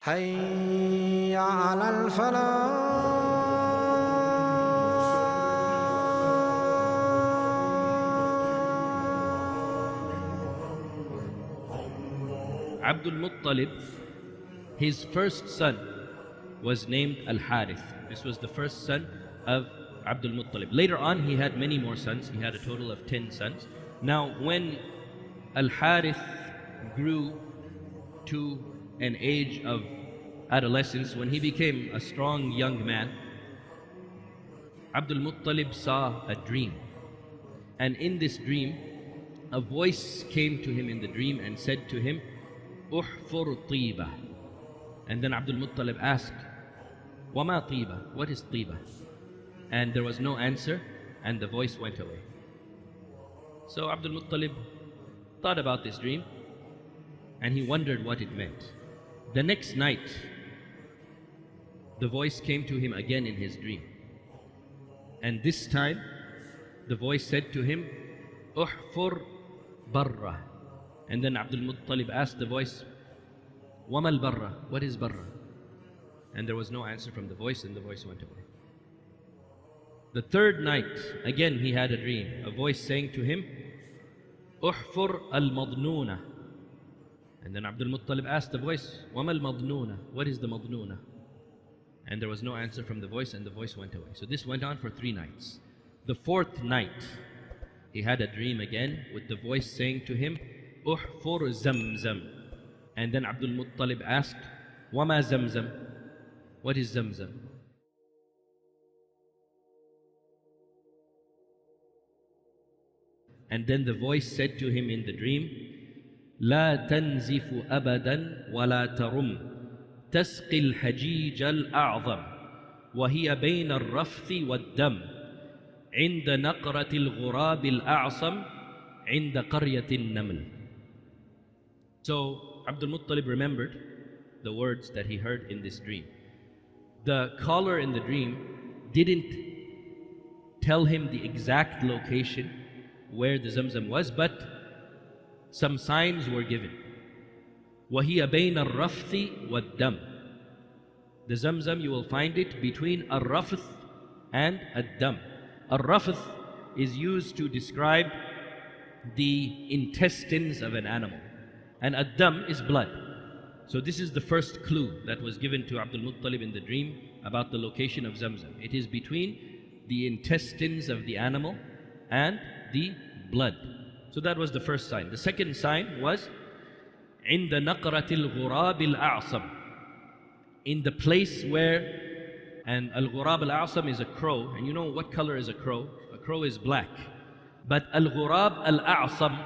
حي على الفلاح. Abd Al-Muttalib, his first son was named Al-Harith. This was the first son of Abd Al-Muttalib. Later on, he had many more sons. He had a total of 10 sons. Now, when Al-Harith grew to an age of adolescence, when he became a strong young man, Abd Al-Muttalib saw a dream. And in this dream, a voice came to him in the dream and said to him, "Uhfur Tayyibah." And then Abd Al-Muttalib asked, "Wama Tayyibah? What is Tayyibah?" And there was no answer, and the voice went away. So Abd Al-Muttalib thought about this dream, and he wondered what it meant. The next night, the voice came to him again in his dream. And this time, the voice said to him, "Uhfur Barrah." And then Abd Al-Muttalib asked the voice, "Wama al-Barrah? What is Barrah?" And there was no answer from the voice, and the voice went away. The third night, again he had a dream, a voice saying to him, "Uhfur al-Madnoona." And then Abd Al-Muttalib asked the voice, "Wama al-Madnoona? What is the Madnoona?" And there was no answer from the voice, and the voice went away. So this went on for 3 nights. The fourth night, he had a dream again with the voice saying to him, "Uhfur Zamzam." And then Abd Al-Muttalib asked, "Wama Zamzam? What is Zamzam?" And then the voice said to him in the dream, "La tanzifu abadan wa la tarum, tasqi al-hajij al-a'zam, wa hiya bayna al-rafthi wad-dam, inda naqrat al-ghurab al-a'sam, inda qaryat al-naml." So Abd Al-Muttalib remembered the words that he heard in this dream. The caller in the dream didn't tell him the exact location where the Zamzam was, but some signs were given. وَهِيَ بَيْنَ الرَّفْثِ وَالدَّمِ. The Zamzam, you will find it between Al-Rafth and Ad-Dam. Al-Rafth is used to describe the intestines of an animal, and Ad-Dam is blood. So this is the first clue that was given to Abd Al-Muttalib in the dream about the location of Zamzam. It is between the intestines of the animal and the blood. So that was the first sign. The second sign was عند نقرة الغراب الأعصم, in the place where, and Al-Ghurab Al-A'sam is a crow, and you know what color is a crow? A crow is black. But Al-Ghurab Al-A'sam,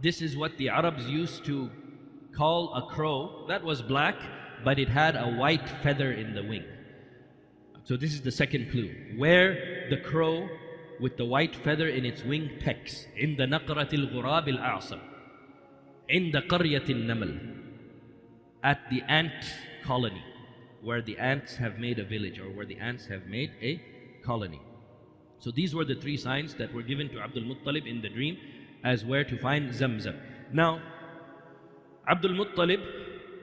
this is what the Arabs used to call a crow that was black, but it had a white feather in the wing. So this is the second clue, where the crow with the white feather in its wing pecks. عند نقرة الغراب الأعصم, عند قرية النمل, at the ant colony, where the ants have made a village, or where the ants have made a colony. So these were the 3 signs that were given to Abd Al-Muttalib in the dream as where to find Zamzam. Now, Abd Al-Muttalib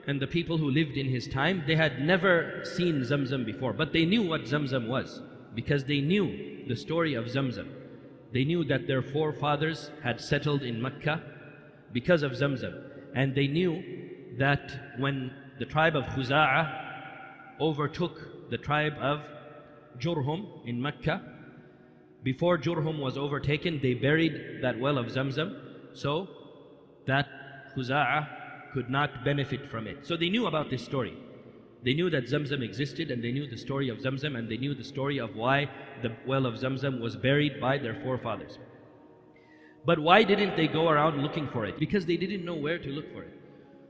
and the people who lived in his time, they had never seen Zamzam before, but they knew what Zamzam was, because they knew the story of Zamzam. They knew that their forefathers had settled in Mecca because of Zamzam. And they knew that when the tribe of Khuza'ah overtook the tribe of Jurhum in Mecca, before Jurhum was overtaken, they buried that well of Zamzam so that Khuza'ah could not benefit from it. So they knew about this story. They knew that Zamzam existed, and they knew the story of Zamzam, and they knew the story of why the well of Zamzam was buried by their forefathers. But why didn't they go around looking for it? Because they didn't know where to look for it.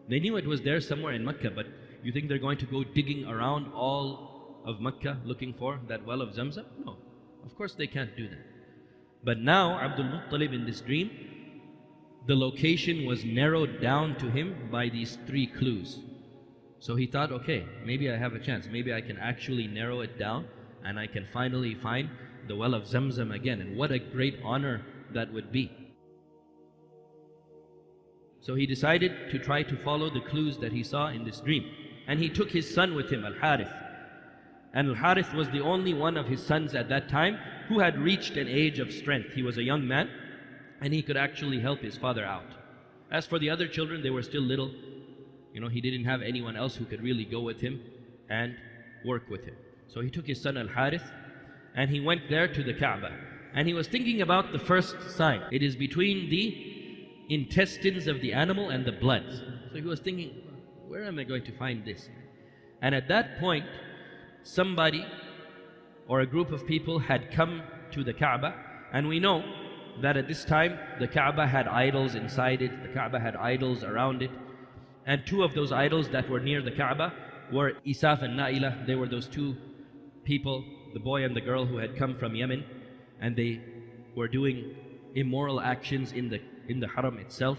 They knew it was there somewhere in Mecca, but you think they're going to go digging around all of Mecca looking for that well of Zamzam? No, of course they can't do that. But now Abd Al-Muttalib in this dream, the location was narrowed down to him by these 3 clues. So he thought, okay, maybe I have a chance. Maybe I can actually narrow it down, and I can finally find the well of Zamzam again. And what a great honor that would be. So he decided to try to follow the clues that he saw in this dream. and he took his son with him, Al-Harith. And Al-Harith was the only one of his sons at that time who had reached an age of strength. He was a young man, and he could actually help his father out. As for the other children, they were still little. He didn't have anyone else who could really go with him and work with him. So he took his son Al-Harith, and he went there to the Kaaba. And he was thinking about the first sign. It is between the intestines of the animal and the blood. So he was thinking, where am I going to find this? And at that point, somebody or a group of people had come to the Kaaba, and we know that at this time the Kaaba had idols inside it, the Kaaba had idols around it, and two of those idols that were near the Kaaba were Isaf and Na'ilah. They were those two people, the boy and the girl, who had come from Yemen, and they were doing immoral actions in the haram itself,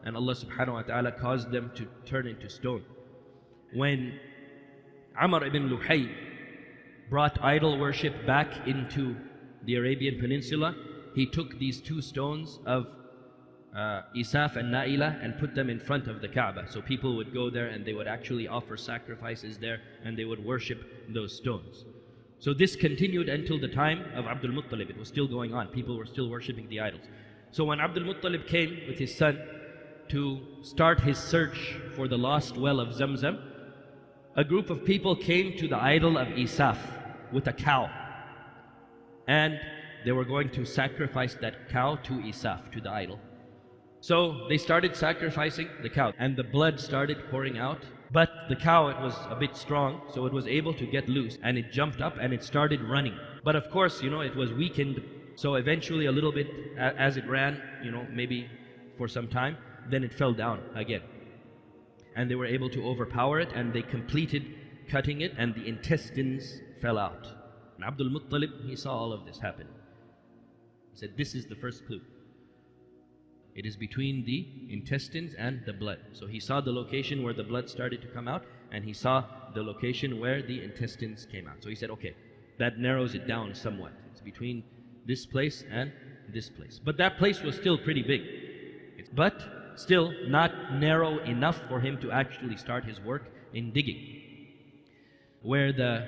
and Allah subhanahu wa ta'ala caused them to turn into stone. When Amr ibn Luhay brought idol worship back into the Arabian Peninsula, he took these two stones of Isaf and Na'ilah and put them in front of the Kaaba. So people would go there and they would actually offer sacrifices there, and they would worship those stones. So this continued until the time of Abd Al-Muttalib. It was still going on. People were still worshipping the idols. So when Abd Al-Muttalib came with his son to start his search for the lost well of Zamzam, a group of people came to the idol of Isaf with a cow, and they were going to sacrifice that cow to Isaf, to the idol. So they started sacrificing the cow, and the blood started pouring out. But the cow, it was a bit strong, so it was able to get loose, and it jumped up and it started running. But of course, it was weakened, so eventually a little bit as it ran, maybe for some time, then it fell down again. And they were able to overpower it, and they completed cutting it, and the intestines fell out. And Abd Al-Muttalib, he saw all of this happen. He said, this is the first clue. It is between the intestines and the blood. So he saw the location where the blood started to come out, and he saw the location where the intestines came out. So he said, okay, that narrows it down somewhat. It's between this place and this place. But that place was still pretty big. But still not narrow enough for him to actually start his work in digging. Where the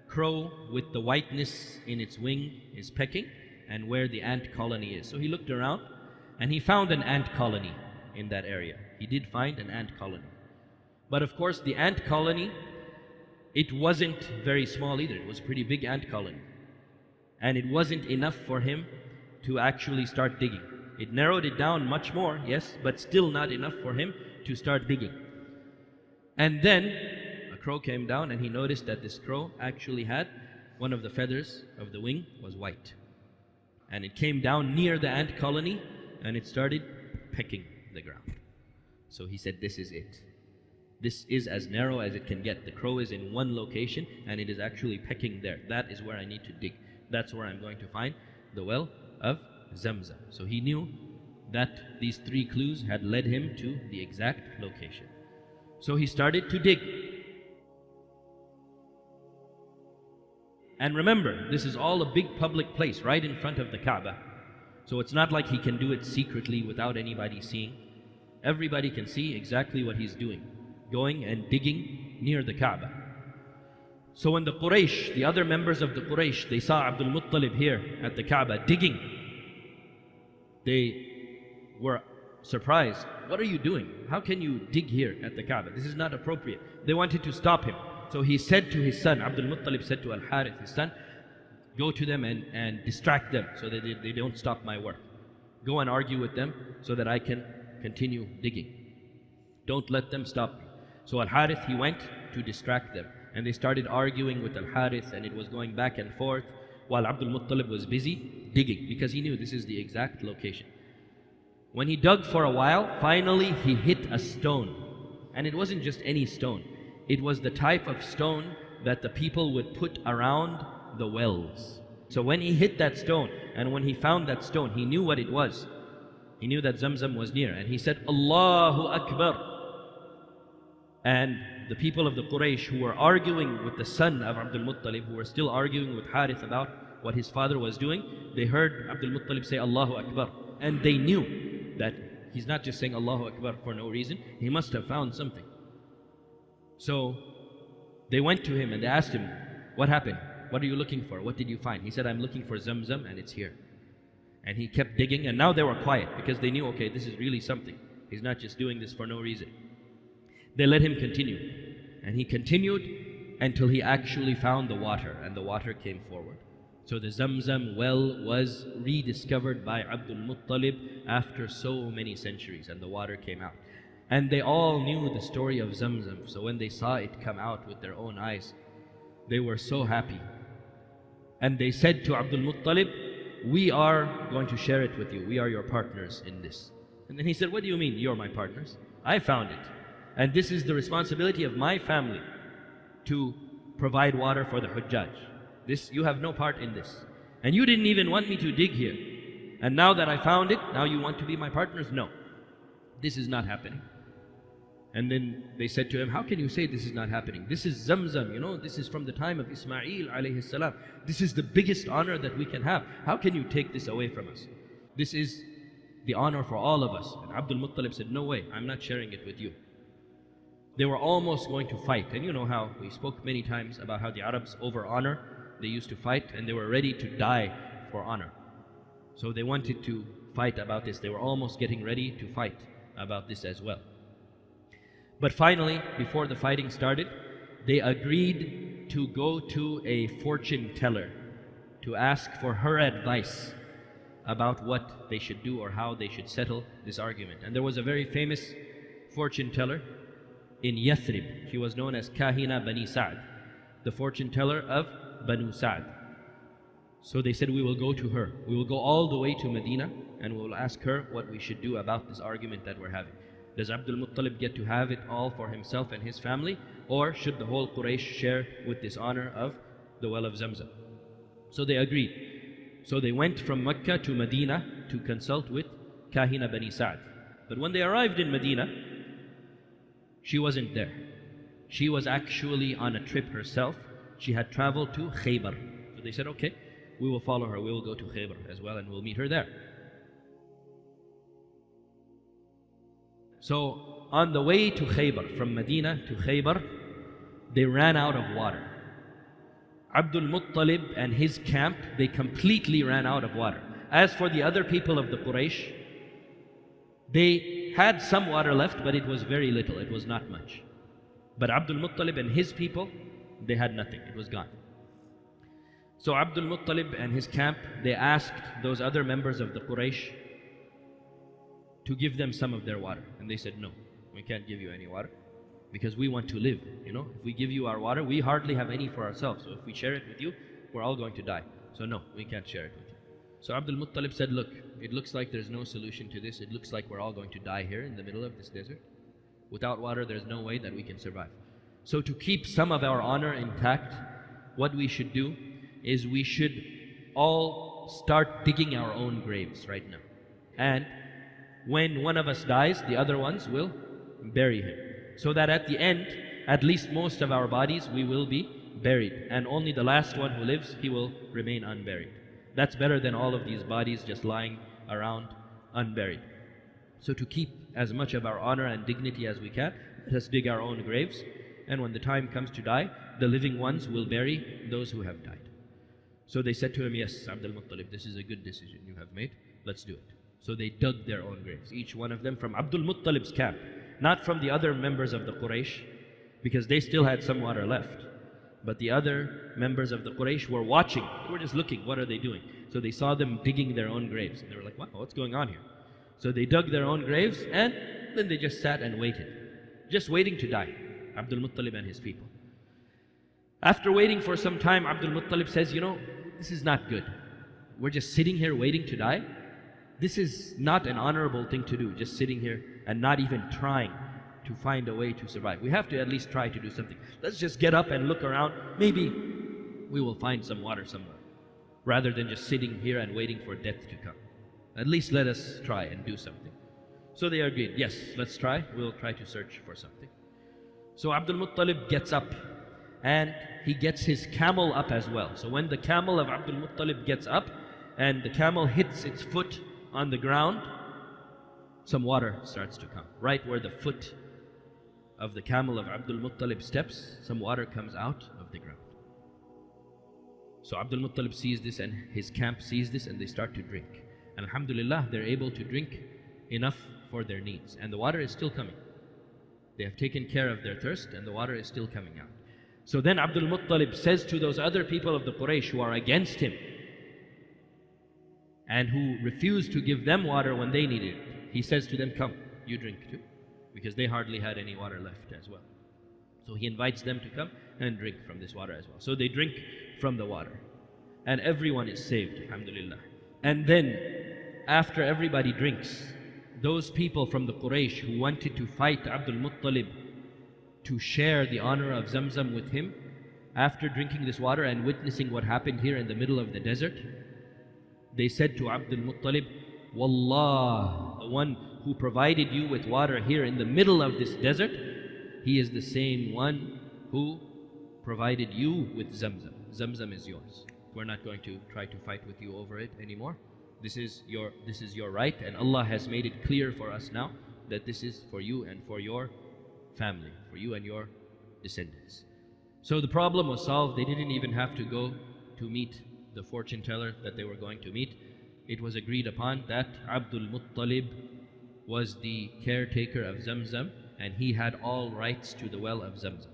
crow with the whiteness in its wing is pecking, and where the ant colony is. So he looked around, and he found an ant colony in that area. He did find an ant colony. But of course, the ant colony, it wasn't very small either. It was a pretty big ant colony. And it wasn't enough for him to actually start digging. It narrowed it down much more, yes, but still not enough for him to start digging. And then a crow came down, and he noticed that this crow actually had one of the feathers of the wing was white. And it came down near the ant colony, and it started pecking the ground. So he said, this is it. This is as narrow as it can get. The crow is in one location, and it is actually pecking there. That is where I need to dig. That's where I'm going to find the well of Zamzam. So he knew that these three clues had led him to the exact location. So he started to dig. And remember, this is all a big public place right in front of the Kaaba. So it's not like he can do it secretly without anybody seeing. Everybody can see exactly what he's doing, going and digging near the Kaaba. So when the Quraysh, the other members of the Quraysh, they saw Abd Al-Muttalib here at the Kaaba digging, they were surprised. What are you doing? How can you dig here at the Kaaba? This is not appropriate. They wanted to stop him. So he said to his son, Abd Al-Muttalib said to Al-Harith, his son, go to them and distract them so that they don't stop my work. Go and argue with them so that I can continue digging. Don't let them stop me. So Al-Harith, he went to distract them. And they started arguing with Al-Harith, and it was going back and forth while Abd Al-Muttalib was busy digging, because he knew this is the exact location. When he dug for a while, finally he hit a stone. And it wasn't just any stone. It was the type of stone that the people would put around the wells. So when he hit that stone, and when he found that stone, he knew what it was. He knew that Zamzam was near, and he said, Allahu Akbar. And the people of the Quraysh who were arguing with the son of Abd Al-Muttalib, who were still arguing with Harith about what his father was doing, they heard Abd Al-Muttalib say Allahu Akbar. And they knew that he's not just saying Allahu Akbar for no reason. He must have found something. So they went to him and they asked him, what happened? What are you looking for? What did you find? He said, I'm looking for Zamzam and it's here. And he kept digging, and now they were quiet because they knew, okay, this is really something. He's not just doing this for no reason. They let him continue. And he continued until he actually found the water, and the water came forward. So the Zamzam well was rediscovered by Abd Al-Muttalib after so many centuries, and the water came out. And they all knew the story of Zamzam, so when they saw it come out with their own eyes, they were so happy. And they said to Abd Al-Muttalib, we are going to share it with you. We are your partners in this. And then he said, what do you mean you're my partners? I found it. And this is the responsibility of my family to provide water for the Hujjaj. This, you have no part in this. And you didn't even want me to dig here. And now that I found it, now you want to be my partners? No. This is not happening. And then they said to him, how can you say this is not happening? This is Zamzam, you know, this is from the time of Ismail alayhi salam. This is the biggest honor that we can have. How can you take this away from us? This is the honor for all of us. And Abd Al-Muttalib said, no way, I'm not sharing it with you. They were almost going to fight. And you know how we spoke many times about how the Arabs over honor, they used to fight and they were ready to die for honor. So they wanted to fight about this. They were almost getting ready to fight about this as well. But finally, before the fighting started, they agreed to go to a fortune teller to ask for her advice about what they should do or how they should settle this argument. And there was a very famous fortune teller in Yathrib. She was known as Kahina Bani Sa'd, the fortune teller of Banu Sa'd. So they said, we will go to her. We will go all the way to Medina and we will ask her what we should do about this argument that we're having. Does Abd Al-Muttalib get to have it all for himself and his family? Or should the whole Quraysh share with this honor of the well of Zamzam? So they agreed. So they went from Mecca to Medina to consult with Kahina Bani Sa'd. But when they arrived in Medina, she wasn't there. She was actually on a trip herself. She had traveled to Khaybar. So they said, okay, we will follow her. We will go to Khaybar as well and we'll meet her there. So on the way to Khaybar, from Medina to Khaybar, they ran out of water. Abd Al-Muttalib and his camp, they completely ran out of water. As for the other people of the Quraysh, they had some water left, but it was very little, it was not much. But Abd Al-Muttalib and his people, they had nothing, it was gone. So Abd Al-Muttalib and his camp, they asked those other members of the Quraysh to give them some of their water. And they said, no, we can't give you any water because we want to live. You know, if we give you our water, we hardly have any for ourselves. So if we share it with you, we're all going to die. So no, we can't share it with you. So Abd Al-Muttalib said, look, it looks like there's no solution to this. It looks like we're all going to die here in the middle of this desert. Without water, there's no way that we can survive. So to keep some of our honor intact, what we should do is we should all start digging our own graves right now. And when one of us dies, the other ones will bury him. So that at the end, at least most of our bodies, we will be buried. And only the last one who lives, he will remain unburied. That's better than all of these bodies just lying around unburied. So to keep as much of our honor and dignity as we can, let us dig our own graves. And when the time comes to die, the living ones will bury those who have died. So they said to him, yes, Abd Al-Muttalib, this is a good decision you have made. Let's do it. So they dug their own graves, each one of them from Abd Al-Muttalib's camp, not from the other members of the Quraysh, because they still had some water left. But the other members of the Quraysh were watching. They were just looking, what are they doing? So they saw them digging their own graves. And they were like, wow, what's going on here? So they dug their own graves and then they just sat and waited. Just waiting to die, Abd Al-Muttalib and his people. After waiting for some time, Abd Al-Muttalib says, you know, this is not good. We're just sitting here waiting to die. This is not an honorable thing to do, just sitting here and not even trying to find a way to survive. We have to at least try to do something. Let's just get up and look around. Maybe we will find some water somewhere, rather than just sitting here and waiting for death to come. At least let us try and do something. So they agreed, yes, let's try. We'll try to search for something. So Abd Al-Muttalib gets up and he gets his camel up as well. So when the camel of Abd Al-Muttalib gets up and the camel hits its foot on the ground, some water starts to come right where the foot of the camel of Abd Al-Muttalib steps, some water comes out of the ground. So Abd Al-Muttalib sees this and his camp sees this, and they start to drink. And alhamdulillah, they're able to drink enough for their needs. And the water is still coming. They have taken care of their thirst and the water is still coming out. So then Abd Al-Muttalib says to those other people of the Quraysh who are against him and who refused to give them water when they needed it, he says to them, come, you drink too. Because they hardly had any water left as well. So he invites them to come and drink from this water as well. So they drink from the water. And everyone is saved, alhamdulillah. And then, after everybody drinks, those people from the Quraysh who wanted to fight Abd Al-Muttalib to share the honor of Zamzam with him, after drinking this water and witnessing what happened here in the middle of the desert, they said to Abd Al-Muttalib, Wallah, the one who provided you with water here in the middle of this desert, he is the same one who provided you with Zamzam. Zamzam is yours. We're not going to try to fight with you over it anymore. This is your right, and Allah has made it clear for us now that this is for you and for your family, for you and your descendants. So the problem was solved. They didn't even have to go to meet the fortune teller that they were going to meet. It was agreed upon that Abd Al-Muttalib was the caretaker of Zamzam, and he had all rights to the well of Zamzam.